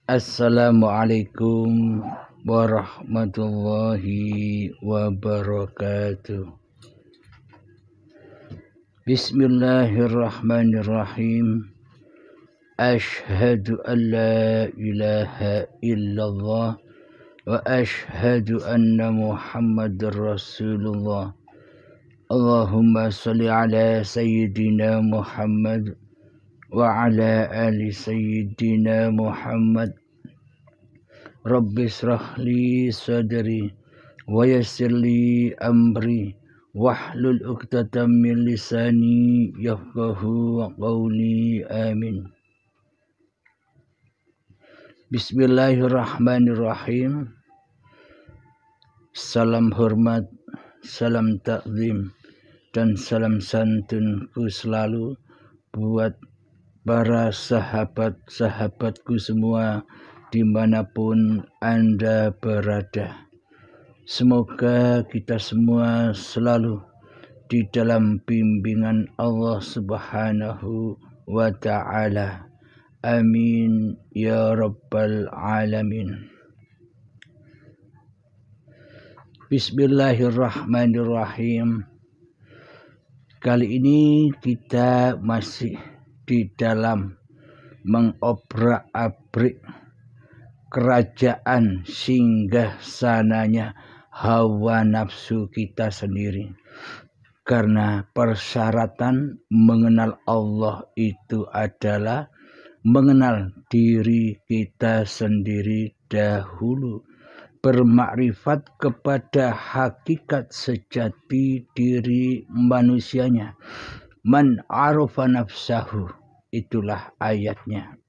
Assalamualaikum warahmatullahi wabarakatuh. Bismillahirrahmanirrahim. Ashhadu an la ilaha illallah wa ashhadu anna Muhammadar Rasulullah. Allahumma salli ala sayyidina Muhammad wa ala ali sayyidina Muhammad. Rabbi shrah li sadri wa yassir li amri wahlul 'uqdatam min lisani yafqahu qawli. Amin. Bismillahirrahmanirrahim. Salam hormat, salam takzim, dan salam santunku selalu buat para sahabat-sahabatku semua dimanapun Anda berada. Semoga kita semua selalu di dalam bimbingan Allah Subhanahu wa Ta'ala. Amin ya Rabbal Alamin. Bismillahirrahmanirrahim. Kali ini kita masih di dalam mengobrak-abrik kerajaan singgah sananya hawa nafsu kita sendiri. Karena persyaratan mengenal Allah itu adalah mengenal diri kita sendiri dahulu. Bermakrifat kepada hakikat sejati diri manusianya. Man arafa nafsahu, itulah ayatnya.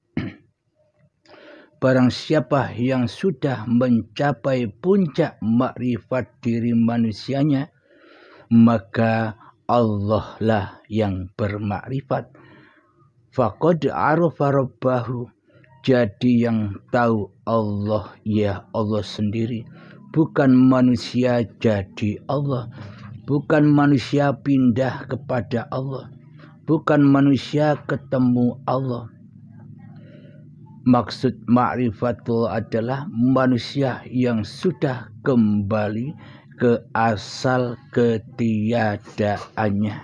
Barang siapa yang sudah mencapai puncak makrifat diri manusianya, maka Allah lah yang bermakrifat. Faqad arafa rabbahu, jadi yang tahu Allah ya Allah sendiri. Bukan manusia jadi Allah. Bukan manusia pindah kepada Allah. Bukan manusia ketemu Allah. Maksud ma'rifatullah adalah manusia yang sudah kembali ke asal ketiadaannya.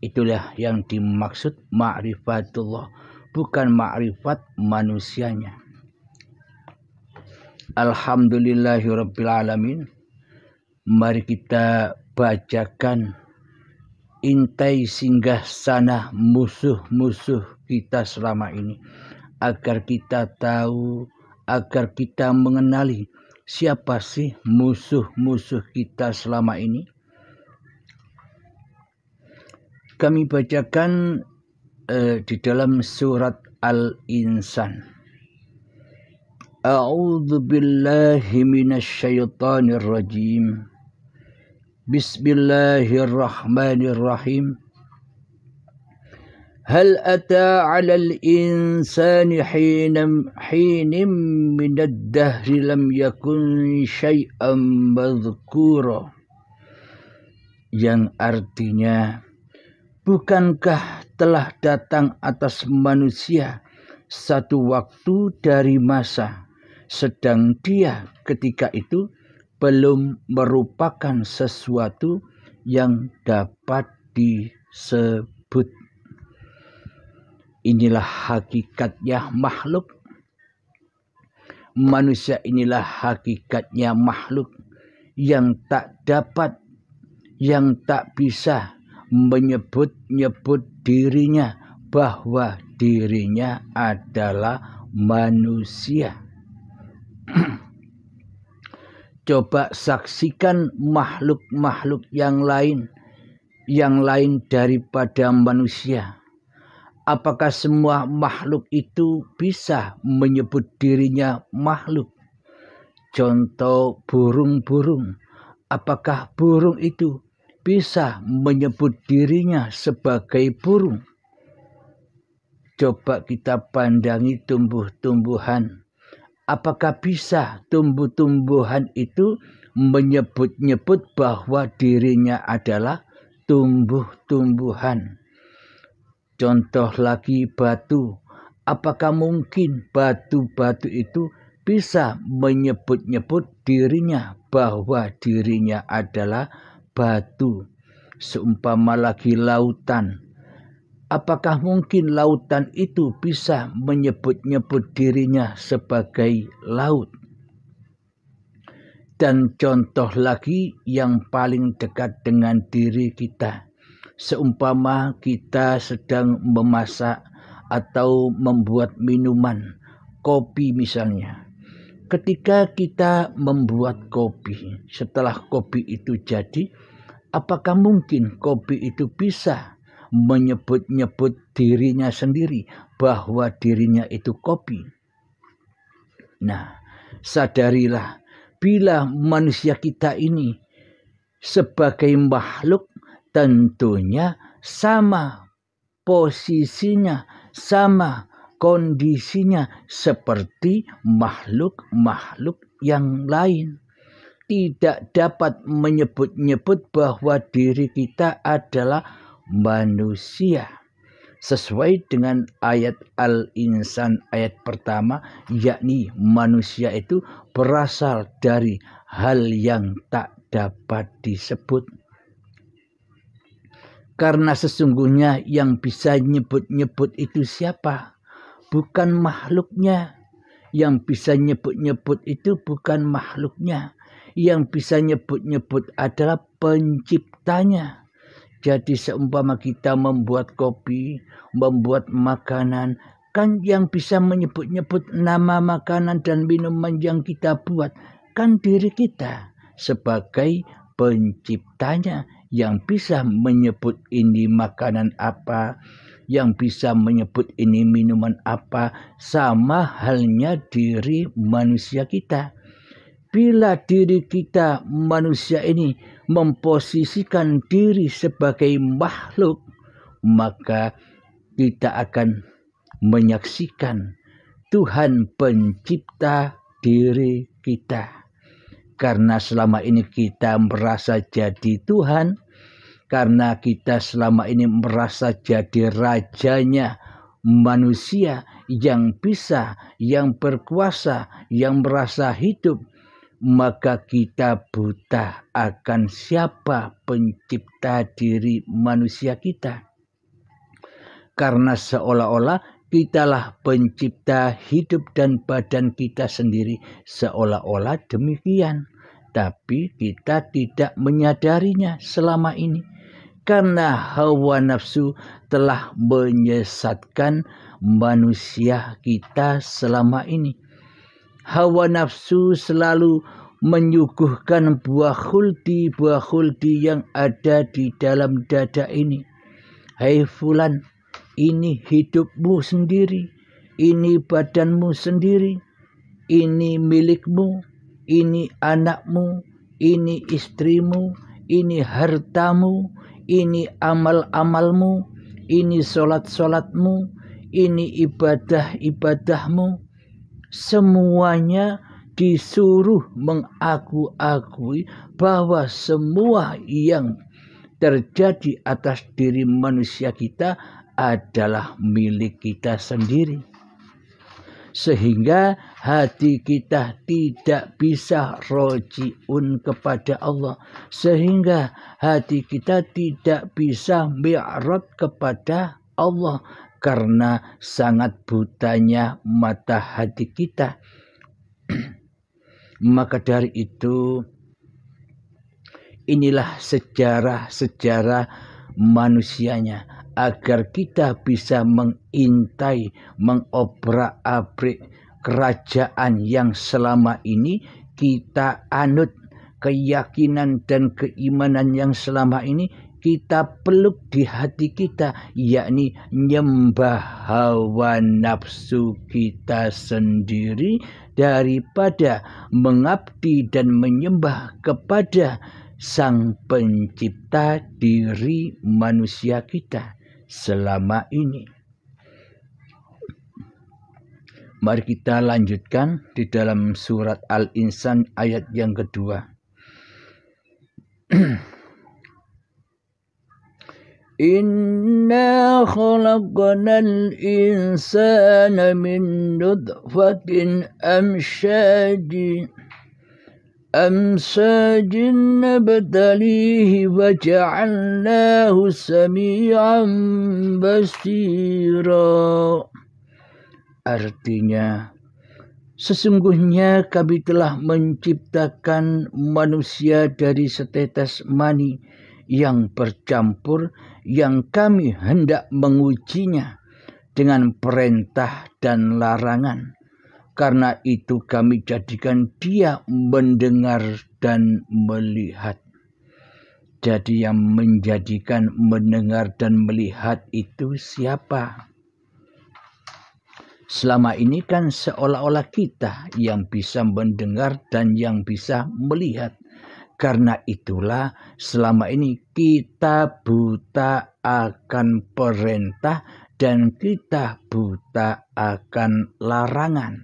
Itulah yang dimaksud ma'rifatullah, bukan ma'rifat manusianya. Alhamdulillahirabbil alamin. Mari kita bacakan intai singgah sana musuh-musuh kita selama ini, agar kita tahu, agar kita mengenali siapa sih musuh-musuh kita selama ini. Kami bacakan di dalam surat Al-Insan. A'udzu billahi minasyaitonir rajim. Bismillahirrahmanirrahim. Hal ata 'alal insani hinim minad dahri lam yakun syai'an madhkura. Yang artinya, bukankah telah datang atas manusia satu waktu dari masa, sedang dia ketika itu belum merupakan sesuatu yang dapat disebut. Inilah hakikatnya makhluk. Manusia inilah hakikatnya makhluk yang tak dapat, yang tak bisa menyebut-nyebut dirinya bahwa dirinya adalah manusia. Coba saksikan makhluk-makhluk yang lain daripada manusia. Apakah semua makhluk itu bisa menyebut dirinya makhluk? Contoh burung-burung. Apakah burung itu bisa menyebut dirinya sebagai burung? Coba kita pandangi tumbuh-tumbuhan. Apakah bisa tumbuh-tumbuhan itu menyebut-nyebut bahwa dirinya adalah tumbuh-tumbuhan? Contoh lagi batu. Apakah mungkin batu-batu itu bisa menyebut-nyebut dirinya bahwa dirinya adalah batu? Seumpama lagi lautan, apakah mungkin lautan itu bisa menyebut-nyebut dirinya sebagai laut? Dan contoh lagi yang paling dekat dengan diri kita, seumpama kita sedang memasak atau membuat minuman, kopi misalnya. Ketika kita membuat kopi, setelah kopi itu jadi, apakah mungkin kopi itu bisa menyebut-nyebut dirinya sendiri bahwa dirinya itu kopi? Nah, sadarilah bila manusia kita ini sebagai makhluk tentunya sama posisinya, sama kondisinya seperti makhluk-makhluk yang lain. Tidak dapat menyebut-nyebut bahwa diri kita adalah manusia. Sesuai dengan ayat Al-Insan ayat pertama, yakni manusia itu berasal dari hal yang tak dapat disebut. Karena sesungguhnya yang bisa nyebut-nyebut itu siapa? Bukan makhluknya. Yang bisa nyebut-nyebut itu bukan makhluknya. Yang bisa nyebut-nyebut adalah penciptanya. Jadi seumpama kita membuat kopi, membuat makanan, kan yang bisa menyebut-nyebut nama makanan dan minuman yang kita buat kan diri kita sebagai penciptanya, yang bisa menyebut ini makanan apa, yang bisa menyebut ini minuman apa, sama halnya diri manusia kita. Bila diri kita manusia ini memposisikan diri sebagai makhluk, maka kita akan menyaksikan Tuhan pencipta diri kita. Karena selama ini kita merasa jadi Tuhan, karena kita selama ini merasa jadi rajanya manusia yang bisa, yang berkuasa, yang merasa hidup, maka kita buta akan siapa pencipta diri manusia kita. Karena seolah-olah kitalah pencipta hidup dan badan kita sendiri, seolah-olah demikian. Tapi kita tidak menyadarinya selama ini. Karena hawa nafsu telah menyesatkan manusia kita selama ini. Hawa nafsu selalu menyuguhkan buah khuldi yang ada di dalam dada ini. Hai fulan, ini hidupmu sendiri, ini badanmu sendiri, ini milikmu, ini anakmu, ini istrimu, ini hartamu, ini amal-amalmu, ini solat-solatmu, ini ibadah-ibadahmu. Semuanya disuruh mengaku-akui bahwa semua yang terjadi atas diri manusia kita adalah milik kita sendiri. Sehingga hati kita tidak bisa roji'un kepada Allah. Sehingga hati kita tidak bisa mi'rad kepada Allah. Karena sangat butanya mata hati kita. Maka dari itu, inilah sejarah-sejarah manusianya, agar kita bisa mengintai, mengobrak-abrik kerajaan yang selama ini kita anut, keyakinan dan keimanan yang selama ini kita peluk di hati kita, yakni nyembah hawa nafsu kita sendiri daripada mengabdi dan menyembah kepada Sang Pencipta diri manusia kita selama ini. Mari kita lanjutkan di dalam surat Al-Insan ayat yang kedua. Inna khalaqnal insana min nutfatin amsyajin nabtalihi waja'alnahu sami'an basira. Artinya, sesungguhnya kami telah menciptakan manusia dari setetes mani yang bercampur, yang kami hendak mengujinya dengan perintah dan larangan. Karena itu kami jadikan dia mendengar dan melihat. Jadi yang menjadikan mendengar dan melihat itu siapa? Selama ini kan seolah-olah kita yang bisa mendengar dan yang bisa melihat. Karena itulah selama ini kita buta akan perintah dan kita buta akan larangan.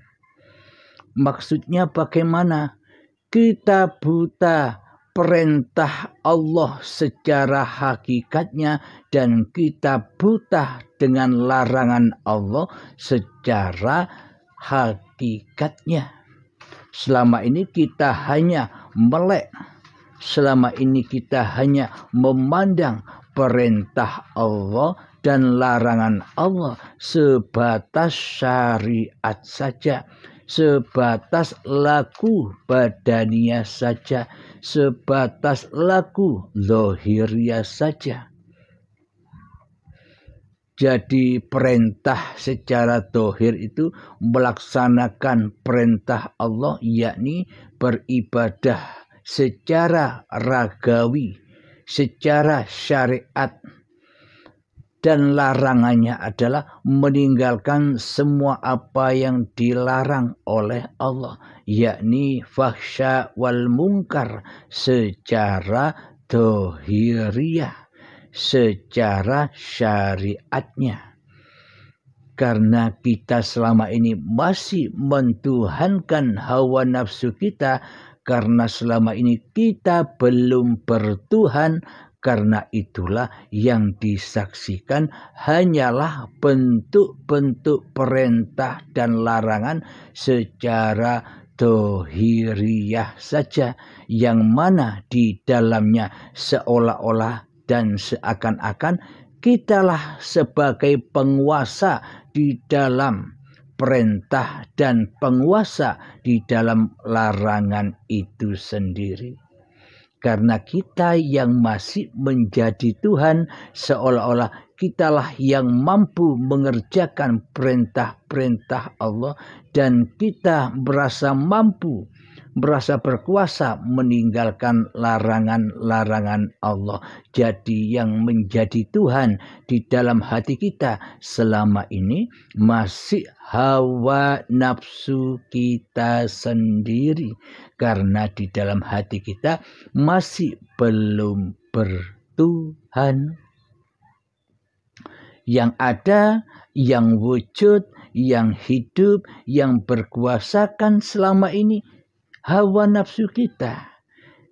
Maksudnya bagaimana? Kita buta perintah Allah secara hakikatnya dan kita buta dengan larangan Allah secara hakikatnya. Selama ini kita hanya melek. Selama ini kita hanya memandang perintah Allah dan larangan Allah sebatas syariat saja, sebatas laku badania saja, sebatas laku lohiriyah saja. Jadi perintah secara dohir itu melaksanakan perintah Allah, yakni beribadah secara ragawi, secara syariat. Dan larangannya adalah meninggalkan semua apa yang dilarang oleh Allah, yakni fahsya wal munkar secara dohiriyah, secara syariatnya. Karena kita selama ini masih mentuhankan hawa nafsu kita, karena selama ini kita belum bertuhan, karena itulah yang disaksikan hanyalah bentuk-bentuk perintah dan larangan secara dohiriyah saja, yang mana di dalamnya seolah-olah dan seakan-akan kitalah sebagai penguasa di dalam perintah dan penguasa di dalam larangan itu sendiri. Karena kita yang masih menjadi Tuhan, seolah-olah kitalah yang mampu mengerjakan perintah-perintah Allah, dan kita merasa mampu, merasa berkuasa meninggalkan larangan-larangan Allah. Jadi yang menjadi Tuhan di dalam hati kita selama ini masih hawa nafsu kita sendiri. Karena di dalam hati kita masih belum bertuhan. Yang ada, yang wujud, yang hidup, yang berkuasakan selama ini hawa nafsu kita,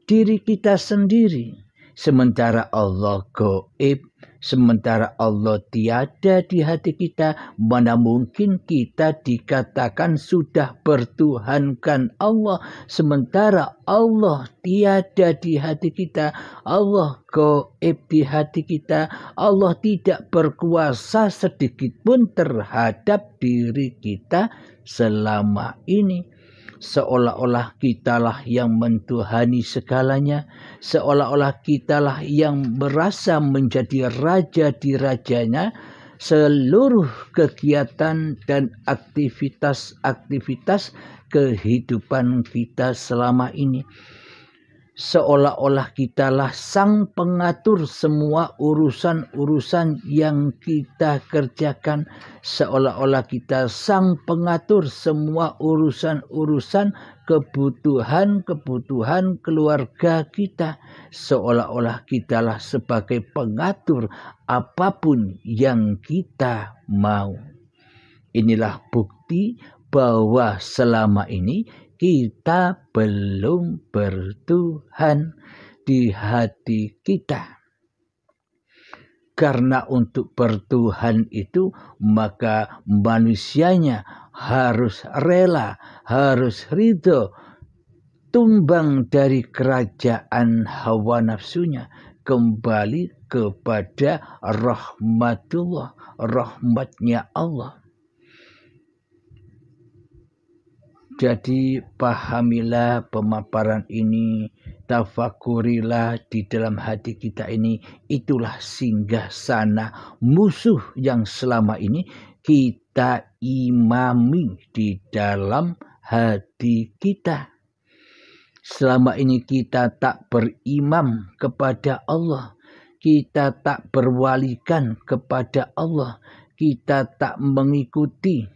diri kita sendiri. Sementara Allah gaib, sementara Allah tiada di hati kita, mana mungkin kita dikatakan sudah bertuhankan Allah, sementara Allah tiada di hati kita, Allah gaib di hati kita, Allah tidak berkuasa sedikit pun terhadap diri kita selama ini. Seolah-olah kitalah yang mentuhani segalanya, seolah-olah kitalah yang merasa menjadi raja di rajanya. Seluruh kegiatan dan aktivitas-aktivitas kehidupan kita selama ini, seolah-olah kitalah sang pengatur semua urusan-urusan yang kita kerjakan, seolah-olah kita sang pengatur semua urusan-urusan kebutuhan-kebutuhan keluarga kita, seolah-olah kitalah sebagai pengatur apapun yang kita mau. Inilah bukti bahwa selama ini kita belum bertuhan di hati kita. Karena untuk bertuhan itu maka manusianya harus rela, harus ridho, tumbang dari kerajaan hawa nafsunya, kembali kepada rahmatullah, rahmatnya Allah. Jadi pahamilah pemaparan ini, tafakurilah di dalam hati kita ini. Itulah singgah sana musuh yang selama ini kita imami di dalam hati kita. Selama ini kita tak berimam kepada Allah, kita tak berwalikan kepada Allah, kita tak mengikuti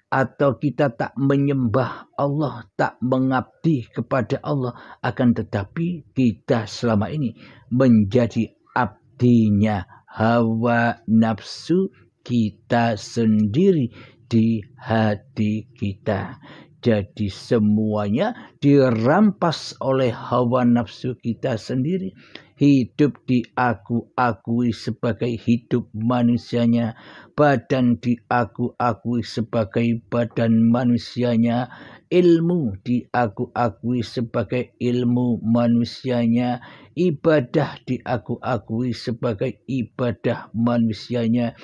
atau kita tak menyembah Allah, tak mengabdi kepada Allah, akan tetapi kita selama ini menjadi abdinya hawa nafsu kita sendiri di hati kita. Jadi semuanya dirampas oleh hawa nafsu kita sendiri. Hidup diakui sebagai hidup manusianya, badan diakui sebagai badan manusianya, ilmu diakui sebagai ilmu manusianya, ibadah diakui sebagai ibadah manusianya.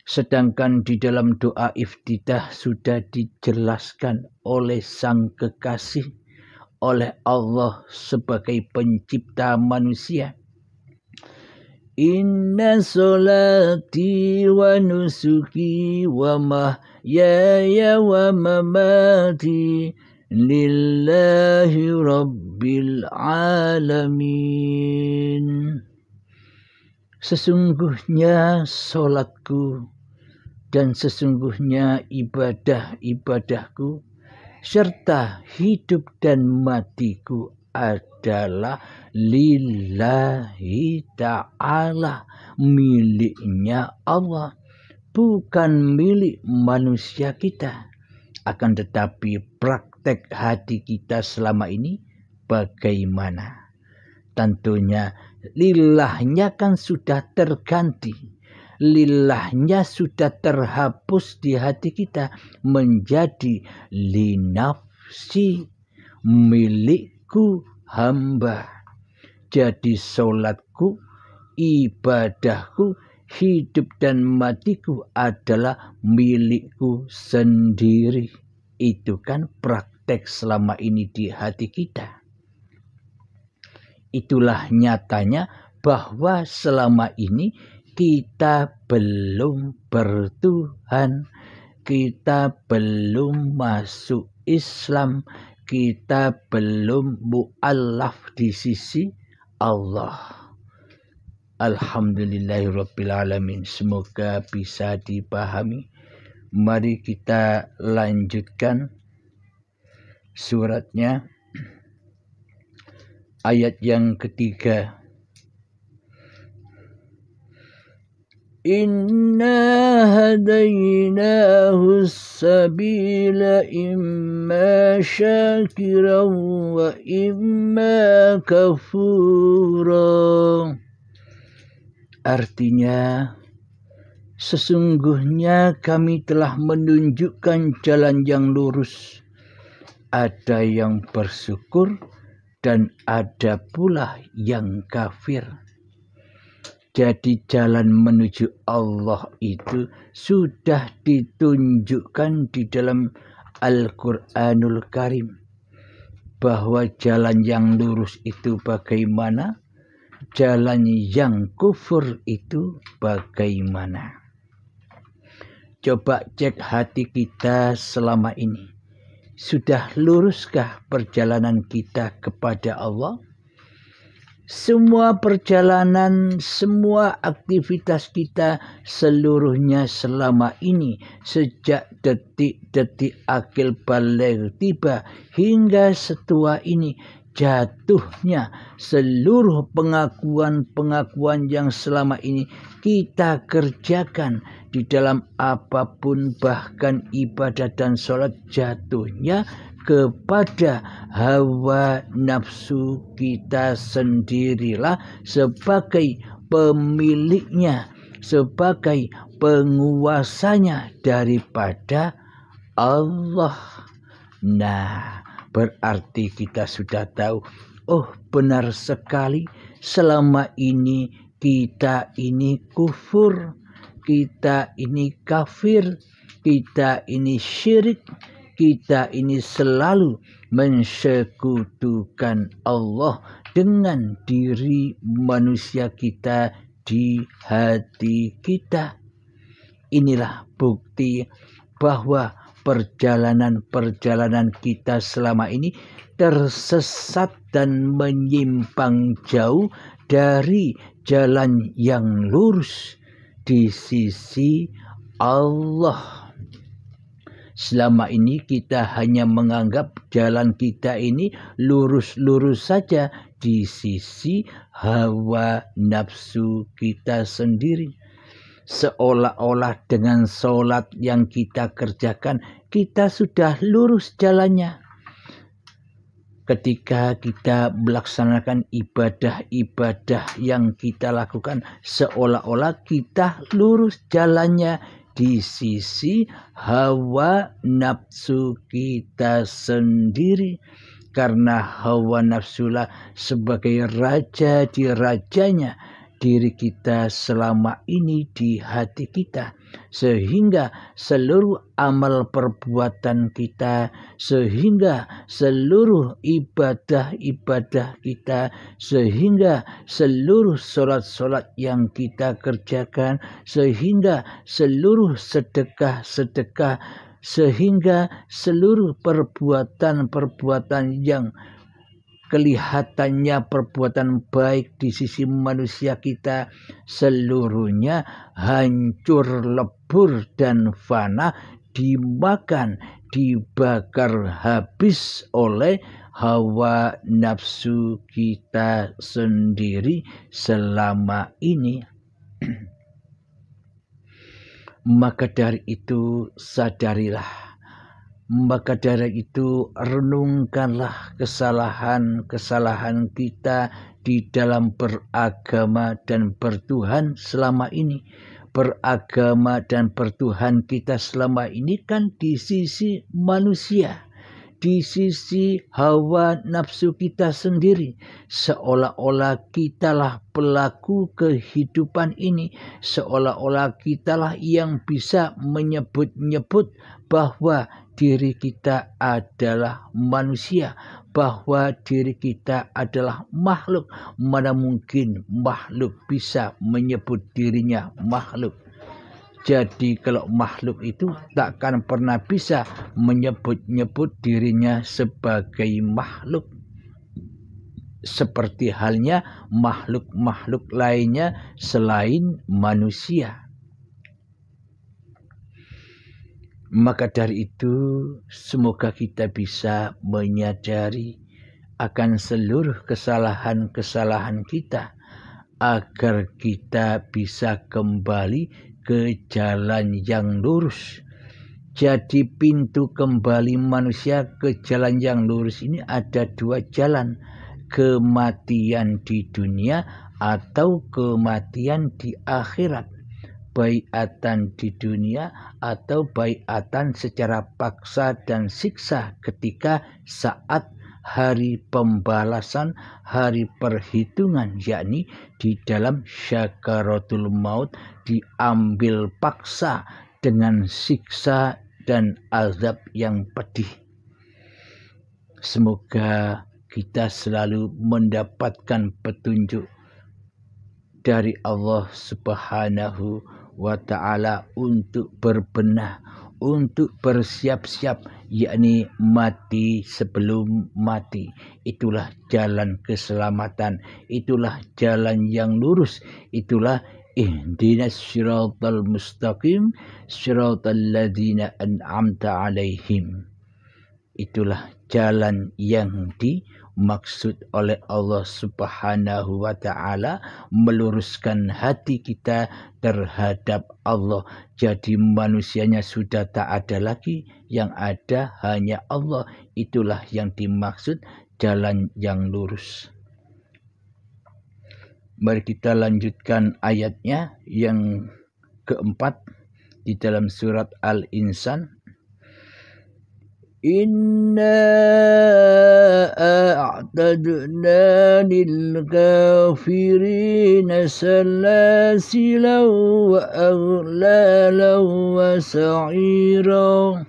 Sedangkan di dalam doa iftitah sudah dijelaskan oleh Sang Kekasih, oleh Allah sebagai pencipta manusia. Inna solati wa nusuki wa mahyaya wa mamati lillahi rabbil alamin. Sesungguhnya solatku dan sesungguhnya ibadah-ibadahku serta hidup dan matiku adalah lillahi ta'ala, miliknya Allah, bukan milik manusia kita. Akan tetapi praktek hati kita selama ini bagaimana? Tentunya lillahnya kan sudah terganti. Lillahnya sudah terhapus di hati kita menjadi linafsi, milikku hamba. Jadi solatku, ibadahku, hidup dan matiku adalah milikku sendiri. Itu kan praktek selama ini di hati kita. Itulah nyatanya bahwa selama ini kita belum bertuhan, kita belum masuk Islam, kita belum mu'allaf di sisi Allah. Alhamdulillahirabbil alamin. Semoga bisa dipahami. Mari kita lanjutkan suratnya. Ayat yang ketiga. Inna hadainahu sabila imma syakiran wa imma kafura. Artinya, sesungguhnya kami telah menunjukkan jalan yang lurus. Ada yang bersyukur dan ada pula yang kafir. Jadi jalan menuju Allah itu sudah ditunjukkan di dalam Al-Quranul Karim. Bahwa jalan yang lurus itu bagaimana, jalan yang kufur itu bagaimana. Coba cek hati kita selama ini. Sudah luruskah perjalanan kita kepada Allah? Semua perjalanan, semua aktivitas kita seluruhnya selama ini sejak detik-detik akil baligh tiba hingga setua ini, jatuhnya seluruh pengakuan-pengakuan yang selama ini kita kerjakan di dalam apapun, bahkan ibadah dan sholat, jatuhnya kepada hawa nafsu kita sendirilah sebagai pemiliknya, sebagai penguasanya daripada Allah. Nah, berarti kita sudah tahu, oh benar sekali, selama ini kita ini kufur, kita ini kafir, kita ini syirik, kita ini selalu mensekutukan Allah dengan diri manusia kita di hati kita. Inilah bukti bahwa perjalanan kita selama ini tersesat dan menyimpang jauh dari jalan yang lurus di sisi Allah. Selama ini kita hanya menganggap jalan kita ini lurus-lurus saja di sisi hawa nafsu kita sendiri. Seolah-olah dengan sholat yang kita kerjakan, kita sudah lurus jalannya. Ketika kita melaksanakan ibadah-ibadah yang kita lakukan, seolah-olah kita lurus jalannya di sisi hawa nafsu kita sendiri. Karena hawa nafsulah sebagai raja di rajanya diri kita selama ini di hati kita, sehingga seluruh amal perbuatan kita, sehingga seluruh ibadah-ibadah kita, sehingga seluruh sholat-sholat yang kita kerjakan, sehingga seluruh sedekah-sedekah, sehingga seluruh perbuatan-perbuatan yang kelihatannya perbuatan baik di sisi manusia kita, seluruhnya hancur lebur dan fana, dimakan, dibakar habis oleh hawa nafsu kita sendiri selama ini. Maka dari itu sadarilah. Maka dari itu renungkanlah kesalahan-kesalahan kita di dalam beragama dan bertuhan selama ini. Beragama dan bertuhan kita selama ini kan di sisi manusia, di sisi hawa nafsu kita sendiri. Seolah-olah kitalah pelaku kehidupan ini, seolah-olah kitalah yang bisa menyebut-nyebut bahwa diri kita adalah manusia, bahwa diri kita adalah makhluk. Mana mungkin makhluk bisa menyebut dirinya makhluk? Jadi kalau makhluk itu takkan pernah bisa menyebut-nyebut dirinya sebagai makhluk. Seperti halnya makhluk-makhluk lainnya selain manusia. Maka dari itu semoga kita bisa menyadari akan seluruh kesalahan-kesalahan kita, agar kita bisa kembali ke jalan yang lurus. Jadi pintu kembali manusia ke jalan yang lurus ini ada dua jalan, kematian di dunia atau kematian di akhirat. Baiatan di dunia atau baiatan secara paksa dan siksa ketika saat hari pembalasan, hari perhitungan, yakni di dalam syakaratul maut, diambil paksa dengan siksa dan azab yang pedih. Semoga kita selalu mendapatkan petunjuk dari Allah Subhanahu wa ta'ala untuk berbenah, untuk bersiap-siap, yakni mati sebelum mati. Itulah jalan keselamatan, itulah jalan yang lurus, itulah ihdinas siratal mustaqim siratal ladzina an'amta alaihim. Itulah jalan yang dimaksud oleh Allah Subhanahu wa ta'ala, meluruskan hati kita terhadap Allah. Jadi manusianya sudah tak ada lagi, yang ada hanya Allah. Itulah yang dimaksud jalan yang lurus. Mari kita lanjutkan ayatnya yang keempat di dalam surat Al-Insan. Inna a'tadna lil kafirina salasila wa aghlala wa sa'ira.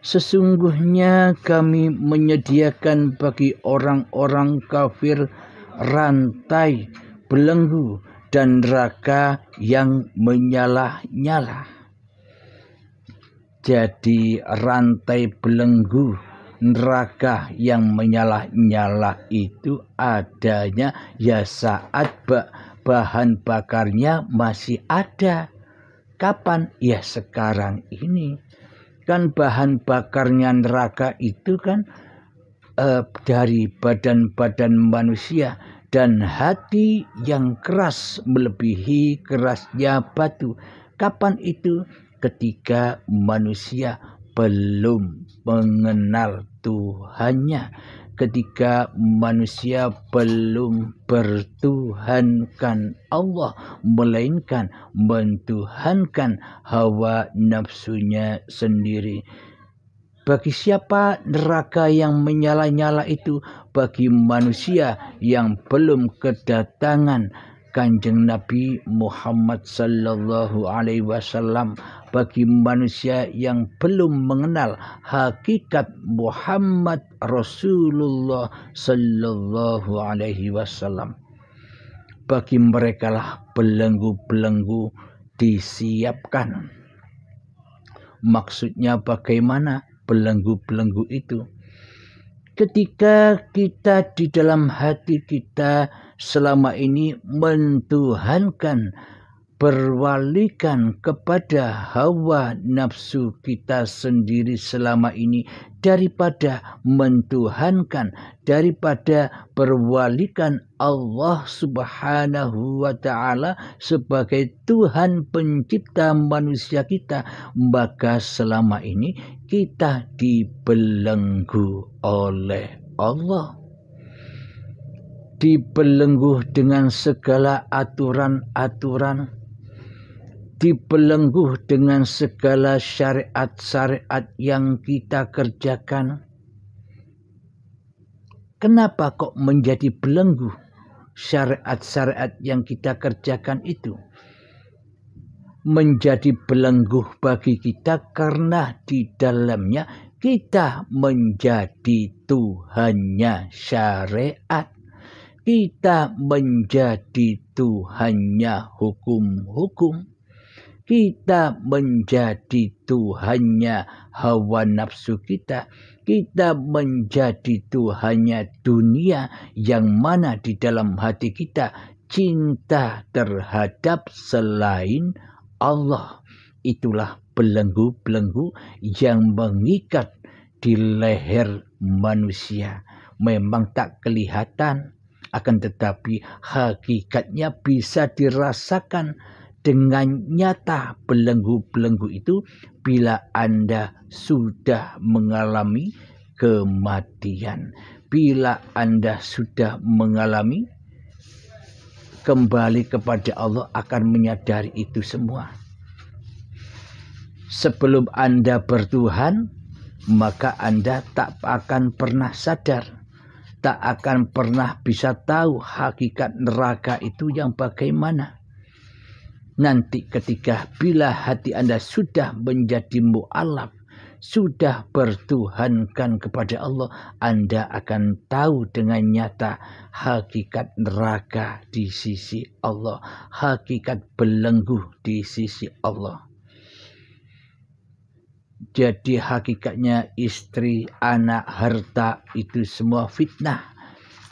Sesungguhnya kami menyediakan bagi orang-orang kafir rantai, belenggu, dan neraka yang menyala-nyala. Jadi rantai belenggu neraka yang menyala-nyala itu adanya ya saat bahan bakarnya masih ada. Kapan? Ya sekarang ini. Kan bahan bakarnya neraka itu kan dari badan-badan manusia dan hati yang keras melebihi kerasnya batu. Kapan itu? Ketika manusia belum mengenal Tuhannya, ketika manusia belum bertuhankan Allah, melainkan mentuhankan hawa nafsunya sendiri. Bagi siapa neraka yang menyala-nyala itu? Bagi manusia yang belum kedatangan Kanjeng Nabi Muhammad sallallahu alaihi wasallam, bagi manusia yang belum mengenal hakikat Muhammad Rasulullah sallallahu alaihi wasallam. Bagi merekalah belenggu-belenggu disiapkan. Maksudnya bagaimana belenggu-belenggu itu? Ketika kita di dalam hati kita selama ini mentuhankan, berwalikan kepada hawa nafsu kita sendiri selama ini, daripada mentuhankan, daripada berwalikan Allah Subhanahu wa ta'ala sebagai Tuhan pencipta manusia kita, maka selama ini kita dibelenggu oleh Allah, dibelenggu dengan segala aturan-aturan, dibelenggu dengan segala syariat-syariat yang kita kerjakan. Kenapa kok menjadi belenggu syariat-syariat yang kita kerjakan itu? Menjadi belenggu bagi kita karena di dalamnya kita menjadi Tuhannya syariat. Kita menjadi Tuhannya hukum-hukum. Kita menjadi Tuhannya hawa nafsu kita. Kita menjadi Tuhannya dunia, yang mana di dalam hati kita cinta terhadap selain Allah. Itulah belenggu-belenggu yang mengikat di leher manusia. Memang tak kelihatan, akan tetapi hakikatnya bisa dirasakan dengan nyata. Belenggu-belenggu itu bila Anda sudah mengalami kematian, bila Anda sudah mengalami kembali kepada Allah, akan menyadari itu semua. Sebelum Anda bertuhan, maka Anda tak akan pernah sadar, tak akan pernah bisa tahu hakikat neraka itu yang bagaimana. Nanti ketika bila hati Anda sudah menjadi mu'alaf, sudah bertuhankan kepada Allah, Anda akan tahu dengan nyata hakikat neraka di sisi Allah, hakikat belenggu di sisi Allah. Jadi hakikatnya istri, anak, harta itu semua fitnah.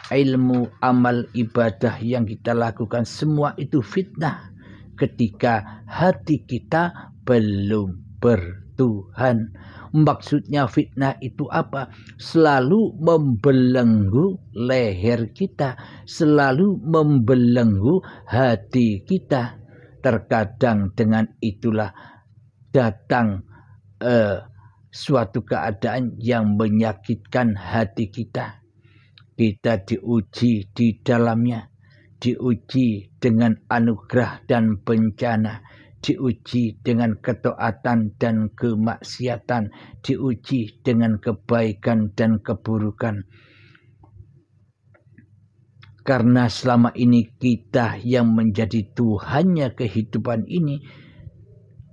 Ilmu, amal, ibadah yang kita lakukan semua itu fitnah ketika hati kita belum bertuhan. Maksudnya fitnah itu apa? Selalu membelenggu leher kita, selalu membelenggu hati kita. Terkadang dengan itulah datang suatu keadaan yang menyakitkan hati kita. kita diuji di dalamnya, diuji dengan anugerah dan bencana, diuji dengan ketaatan dan kemaksiatan, diuji dengan kebaikan dan keburukan. Karena selama ini kita yang menjadi Tuhannya kehidupan ini,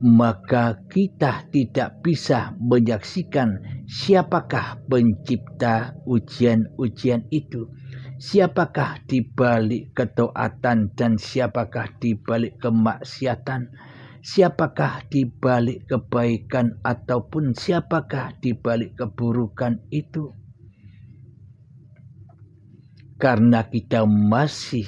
maka kita tidak bisa menyaksikan siapakah pencipta ujian-ujian itu, siapakah di balik ketaatan dan siapakah di balik kemaksiatan, siapakah di balik kebaikan ataupun siapakah di balik keburukan itu. Karena kita masih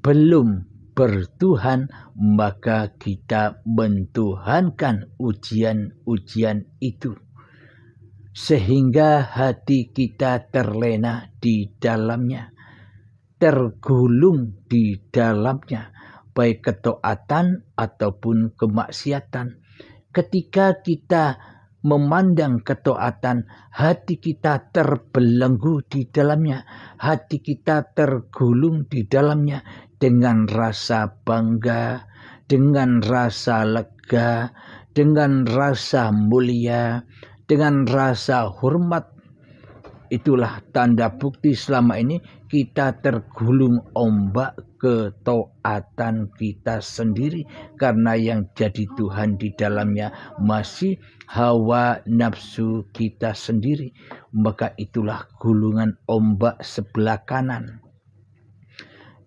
belum bertuhan, maka kita mentuhankan ujian-ujian itu. Sehingga hati kita terlena di dalamnya, tergulung di dalamnya, baik ketaatan ataupun kemaksiatan. Ketika kita memandang ketaatan, hati kita terbelenggu di dalamnya, hati kita tergulung di dalamnya dengan rasa bangga, dengan rasa lega, dengan rasa mulia, dengan rasa hormat. Itulah tanda bukti selama ini kita tergulung ombak ketaatan kita sendiri, karena yang jadi Tuhan di dalamnya masih hawa nafsu kita sendiri. Maka itulah gulungan ombak sebelah kanan.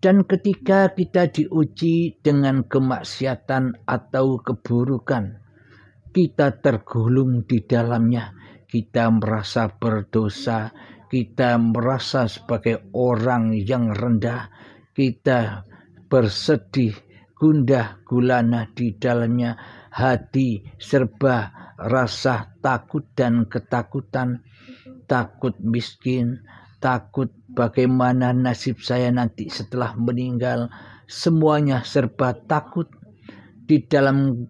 Dan ketika kita diuji dengan kemaksiatan atau keburukan, kita tergulung di dalamnya. Kita merasa berdosa, kita merasa sebagai orang yang rendah, kita bersedih, gundah gulana di dalamnya, hati serba rasa takut dan ketakutan, takut miskin, takut bagaimana nasib saya nanti setelah meninggal, semuanya serba takut. Di dalam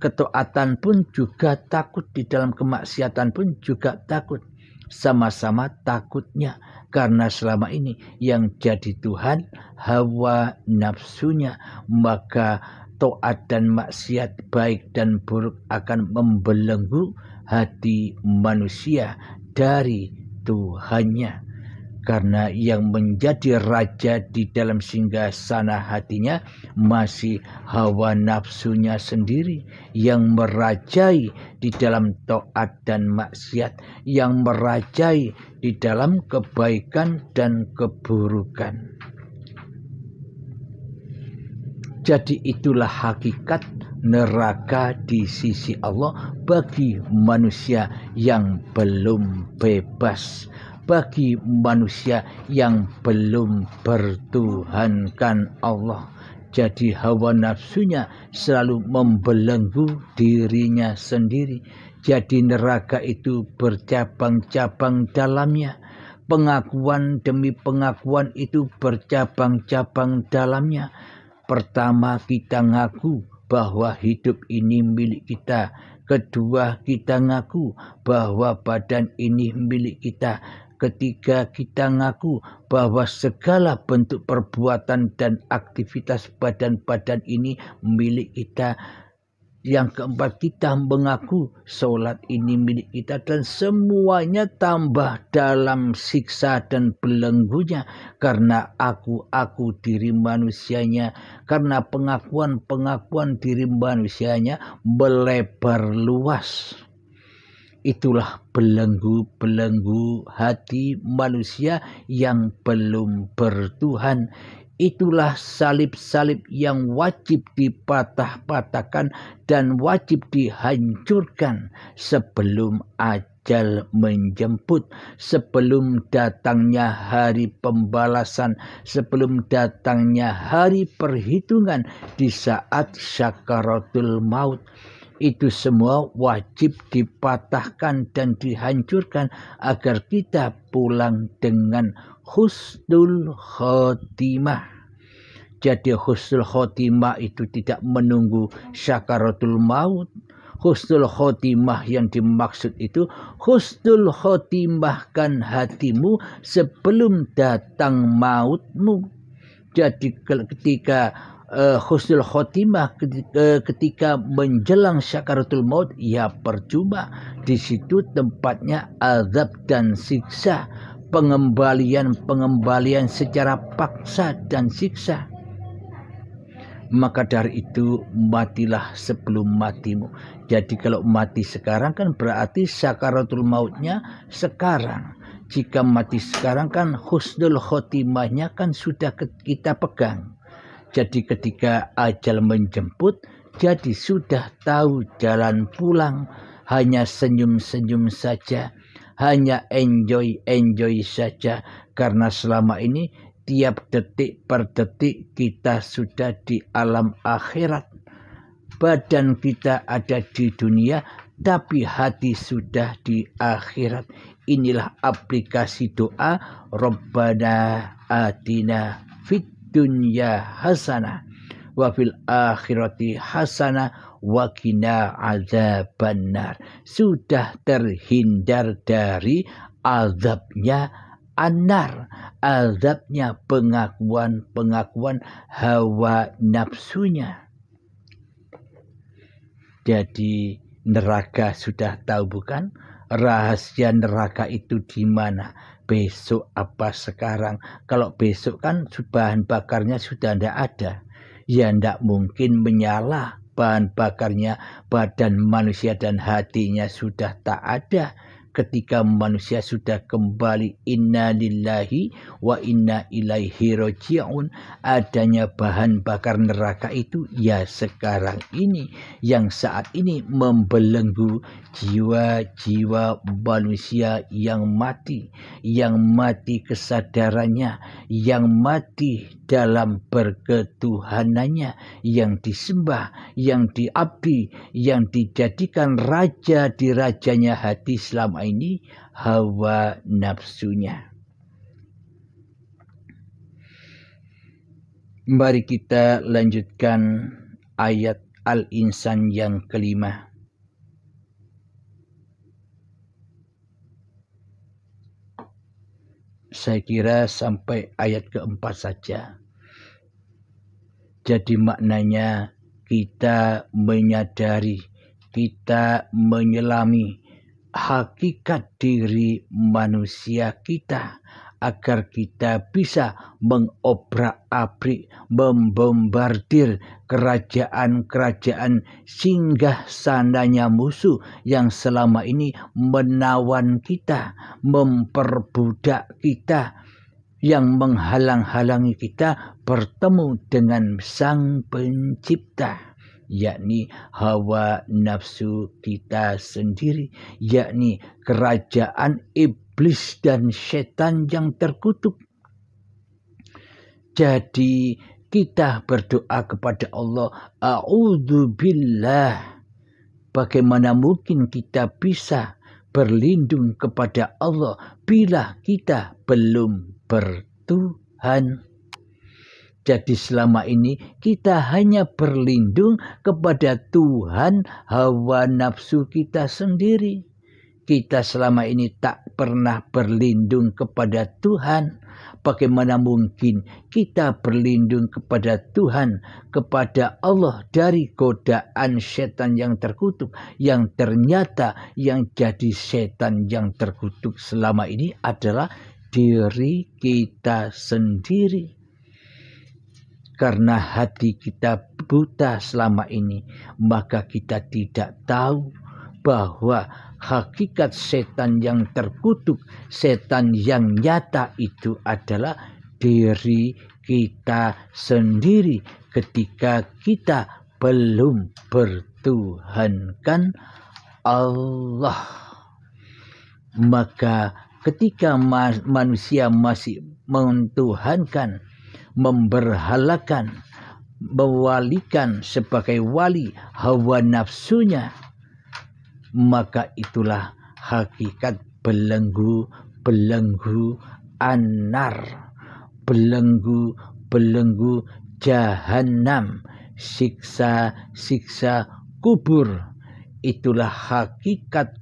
ketaatan pun juga takut, di dalam kemaksiatan pun juga takut. Sama-sama takutnya, karena selama ini yang jadi Tuhan hawa nafsunya, maka taat dan maksiat baik dan buruk akan membelenggu hati manusia dari Tuhannya. Karena yang menjadi raja di dalam singgasana hatinya masih hawa nafsunya sendiri, yang merajai di dalam taat dan maksiat, yang merajai di dalam kebaikan dan keburukan. Jadi itulah hakikat neraka di sisi Allah bagi manusia yang belum bebas, bagi manusia yang belum bertuhankan Allah. Jadi hawa nafsunya selalu membelenggu dirinya sendiri. Jadi neraka itu bercabang-cabang dalamnya. Pengakuan demi pengakuan itu bercabang-cabang dalamnya. Pertama, kita ngaku bahwa hidup ini milik kita. Kedua, kita ngaku bahwa badan ini milik kita. Ketiga, kita ngaku bahwa segala bentuk perbuatan dan aktivitas badan-badan ini milik kita. Yang keempat, kita mengaku sholat ini milik kita, dan semuanya tambah dalam siksa dan belenggunya karena aku diri manusianya, karena pengakuan diri manusianya melebar luas. Itulah belenggu-belenggu hati manusia yang belum bertuhan. Itulah salib-salib yang wajib dipatah-patahkan dan wajib dihancurkan sebelum ajal menjemput, sebelum datangnya hari pembalasan, sebelum datangnya hari perhitungan di saat sakaratul maut. Itu semua wajib dipatahkan dan dihancurkan agar kita pulang dengan husnul khotimah. Jadi husnul khotimah itu tidak menunggu sakaratul maut. husnul khotimah yang dimaksud itu husnul khotimahkan hatimu sebelum datang mautmu. Jadi ketika husnul khotimah ketika menjelang syakaratul maut, ya percuma. Di situ tempatnya azab dan siksa, pengembalian secara paksa dan siksa. Maka dari itu matilah sebelum matimu. Jadi kalau mati sekarang kan berarti sakaratul mautnya sekarang. Jika mati sekarang kan husnul khotimahnya kan sudah kita pegang. Jadi ketika ajal menjemput, jadi sudah tahu jalan pulang. Hanya senyum-senyum saja, hanya enjoy saja. Karena selama ini tiap detik per detik kita sudah di alam akhirat. Badan kita ada di dunia, tapi hati sudah di akhirat. Inilah aplikasi doa Rabbana atina fid dunya hasanah wa fil akhirati hasanah wa qina adzabannar. Sudah terhindar dari azabnya anar, azabnya pengakuan hawa nafsunya. Jadi neraka sudah tahu bukan? Rahasia neraka itu di mana? Besok apa sekarang? Kalau besok kan bahan bakarnya sudah tidak ada. Ya tidak mungkin menyala bahan bakarnya, badan manusia dan hatinya sudah tak ada. Ketika manusia sudah kembali inna lillahi wa inna ilaihi raji'un, adanya bahan bakar neraka itu ya sekarang ini, yang saat ini membelenggu jiwa-jiwa manusia yang mati kesadarannya, yang mati dalam berketuhanannya, yang disembah, yang diabdi, yang dijadikan raja di rajanya hati selama ini hawa nafsunya. Mari kita lanjutkan ayat Al-Insan yang kelima. Saya kira sampai ayat keempat saja. Jadi maknanya kita menyadari, kita menyelami hakikat diri manusia kita, agar kita bisa mengobrak-abrik, membombardir kerajaan-kerajaan singgah sananya musuh yang selama ini menawan kita, memperbudak kita, yang menghalang-halangi kita bertemu dengan Sang Pencipta, yakni hawa nafsu kita sendiri, yakni kerajaan iblis dan setan yang terkutuk. Jadi kita berdoa kepada Allah, a'udzubillah. Bagaimana mungkin kita bisa berlindung kepada Allah bila kita belum bertuhan? Jadi selama ini kita hanya berlindung kepada Tuhan hawa nafsu kita sendiri. Kita selama ini tak pernah berlindung kepada Tuhan. Bagaimana mungkin kita berlindung kepada Tuhan, kepada Allah dari godaan setan yang terkutuk, yang ternyata yang jadi setan yang terkutuk selama ini adalah diri kita sendiri. Karena hati kita buta selama ini, maka kita tidak tahu bahwa hakikat setan yang terkutuk, setan yang nyata itu adalah diri kita sendiri ketika kita belum bertuhankan Allah. Maka ketika manusia masih mentuhankan, memberhalakan, mewalikan sebagai wali hawa nafsunya, maka itulah hakikat belenggu anar, belenggu jahanam, siksa kubur itulah hakikat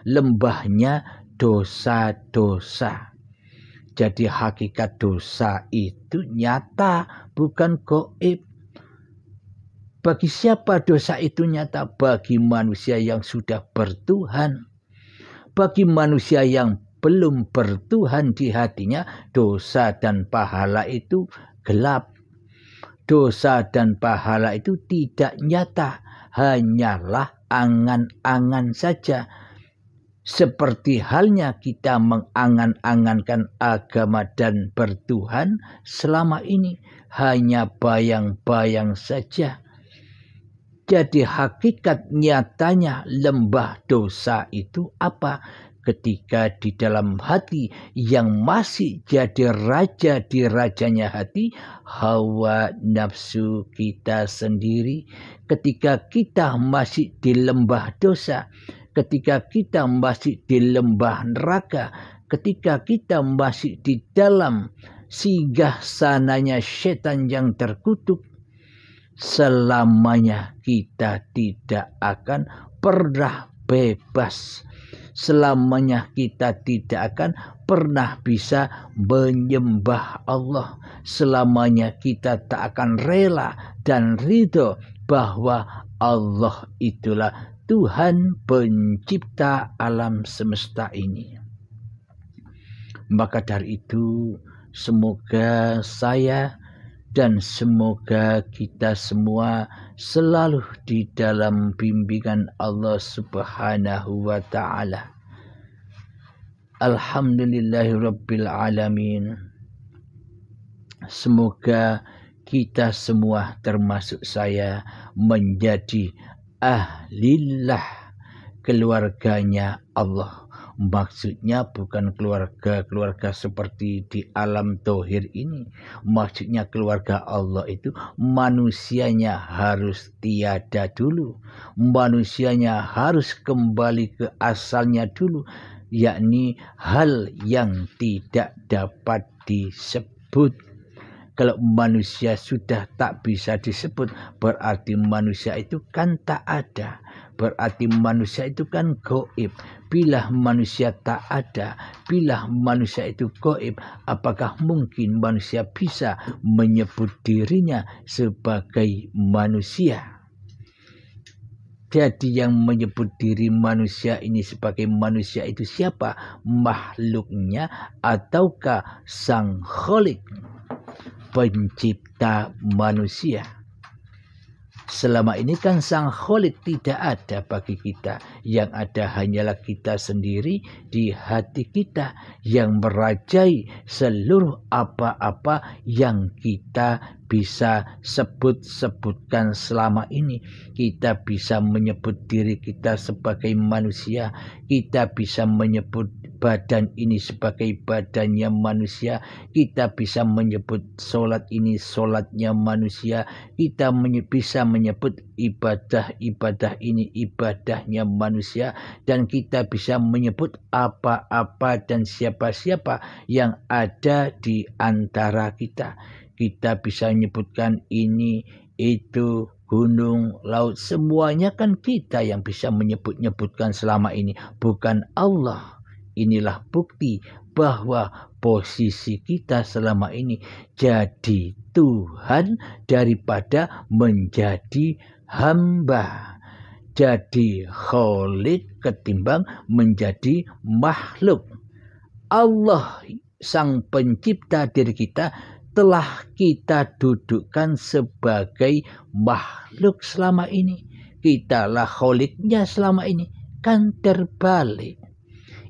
lembahnya dosa-dosa. Jadi hakikat dosa itu nyata, bukan gaib. Bagi siapa dosa itu nyata? Bagi manusia yang sudah bertuhan. Bagi manusia yang belum bertuhan di hatinya, dosa dan pahala itu gelap. Dosa dan pahala itu tidak nyata, hanyalah angan-angan saja. Seperti halnya kita mengangan-angankan agama dan bertuhan selama ini, hanya bayang-bayang saja. Jadi hakikat nyatanya lembah dosa itu apa? Ketika di dalam hati yang masih jadi raja di rajanya hati, hawa nafsu kita sendiri. Ketika kita masih di lembah dosa, ketika kita masih di lembah neraka, ketika kita masih di dalam singgah sananya setan yang terkutuk, selamanya kita tidak akan pernah bebas. Selamanya kita tidak akan pernah bisa menyembah Allah. Selamanya kita tak akan rela dan ridho bahwa Allah itulah Tuhan pencipta alam semesta ini. Maka dari itu, semoga saya dan semoga kita semua selalu di dalam bimbingan Allah Subhanahu wa ta'ala. Alhamdulillahirabbil alamin. Semoga kita semua termasuk saya menjadi ahlillah, keluarganya Allah. Maksudnya bukan keluarga seperti di alam tauhid ini. Maksudnya keluarga Allah itu manusianya harus tiada dulu. Manusianya harus kembali ke asalnya dulu. Yakni hal yang tidak dapat disebut. Kalau manusia sudah tak bisa disebut, berarti manusia itu kan tak ada. Berarti manusia itu kan gaib. Bila manusia tak ada, bila manusia itu gaib, apakah mungkin manusia bisa menyebut dirinya sebagai manusia? Jadi yang menyebut diri manusia ini sebagai manusia itu siapa? Makhluknya ataukah Sang Khalik, pencipta manusia? Selama ini kan Sang Khalik tidak ada bagi kita. Yang ada hanyalah kita sendiri di hati kita yang merajai seluruh apa-apa yang kita bisa sebutkan selama ini. Kita bisa menyebut diri kita sebagai manusia. Kita bisa menyebut badan ini sebagai badannya manusia. Kita bisa menyebut sholat ini sholatnya manusia. Kita bisa menyebut ibadah ini ibadahnya manusia. Dan kita bisa menyebut apa-apa dan siapa-siapa yang ada di antara kita. Kita bisa menyebutkan ini, itu, gunung, laut. Semuanya kan kita yang bisa menyebut-nyebutkan selama ini. Bukan Allah. Inilah bukti bahwa posisi kita selama ini jadi Tuhan daripada menjadi hamba. Jadi Khalik ketimbang menjadi makhluk. Allah sang pencipta diri kita telah kita dudukkan sebagai makhluk selama ini. Kitalah Khaliknya selama ini. Kan terbalik.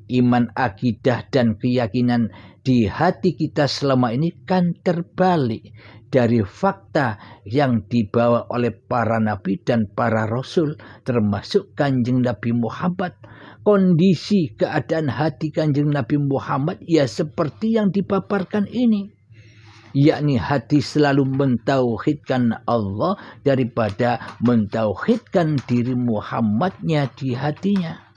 Iman, akidah, dan keyakinan di hati kita selama ini kan terbalik dari fakta yang dibawa oleh para nabi dan para rasul, termasuk Kanjeng Nabi Muhammad. Kondisi keadaan hati Kanjeng Nabi Muhammad ya seperti yang dipaparkan ini, yakni hati selalu mentauhidkan Allah daripada mentauhidkan diri Muhammadnya di hatinya.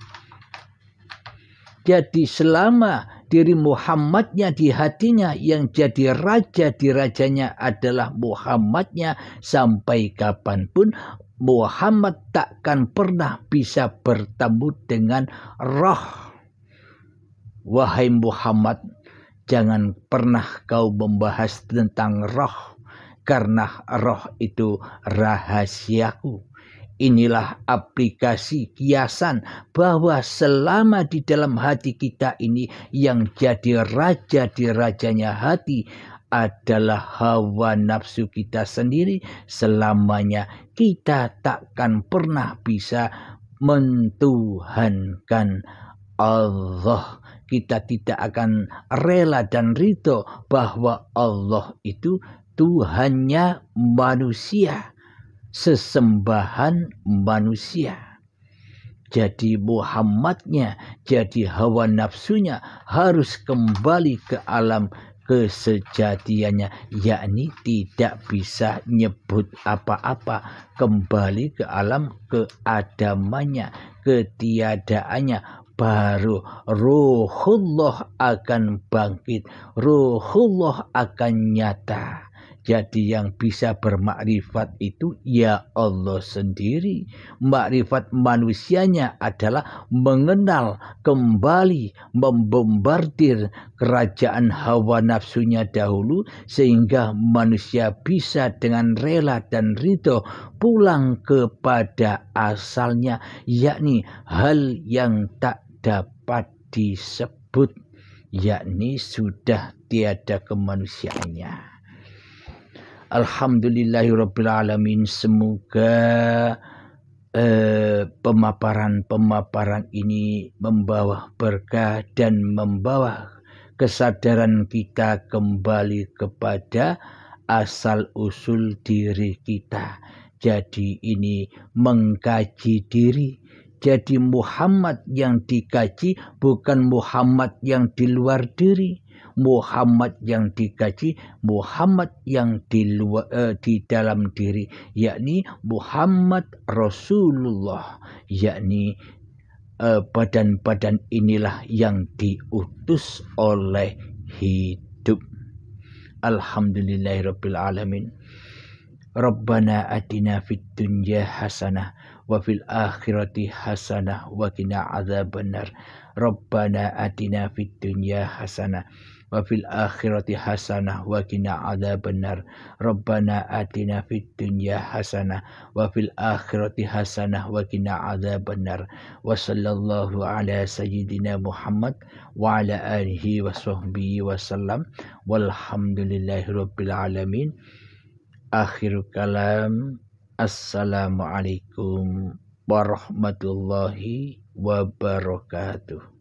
Jadi selama diri Muhammadnya di hatinya, yang jadi raja di rajanya adalah Muhammadnya, sampai kapanpun Muhammad takkan pernah bisa bertemu dengan roh. Wahai Muhammad, jangan pernah kau membahas tentang roh, karena roh itu rahasiaku. Inilah aplikasi kiasan bahwa selama di dalam hati kita ini yang jadi raja di rajanya hati adalah hawa nafsu kita sendiri, selamanya kita takkan pernah bisa mentuhankan Allah. Kita tidak akan rela dan ridho bahwa Allah itu Tuhannya manusia, sesembahan manusia. Jadi Muhammadnya, jadi hawa nafsunya harus kembali ke alam kesejatiannya, yakni tidak bisa nyebut apa-apa, kembali ke alam keadamannya, ketiadaannya, baru ruhullah akan bangkit, ruhullah akan nyata. Jadi yang bisa bermakrifat itu ya Allah sendiri. Makrifat manusianya adalah mengenal kembali, membombardir kerajaan hawa nafsunya dahulu, sehingga manusia bisa dengan rela dan ridho pulang kepada asalnya, yakni hal yang tak dapat disebut, yakni sudah tiada kemanusiaannya. Alhamdulillahirrabbilalamin. Semoga pemaparan ini membawa berkah dan membawa kesadaran kita kembali kepada asal usul diri kita. Jadi ini mengkaji diri. Jadi Muhammad yang dikaji bukan Muhammad yang di luar diri. Muhammad yang dikaji, Muhammad yang di dalam diri, yakni Muhammad Rasulullah, yakni badan-badan inilah yang diutus oleh hidup. Alhamdulillahirabbil alamin. Rabbana atina fid dunya hasanah wa fil akhirati hasanah wa qina adzabannar. Rabbana atina fid dunya hasanah wa fil akhirati hasanah wa qina adzabannar. Rabbana atina fid dunya hasanah wa fil akhirati hasanah wa qina adzabannar. Wa sallallahu ala sayyidina Muhammad wa ala alihi wa sahbihi wa sallam. Walhamdulillahirabbil alamin. Akhir kalam. Assalamualaikum warahmatullahi wabarakatuh.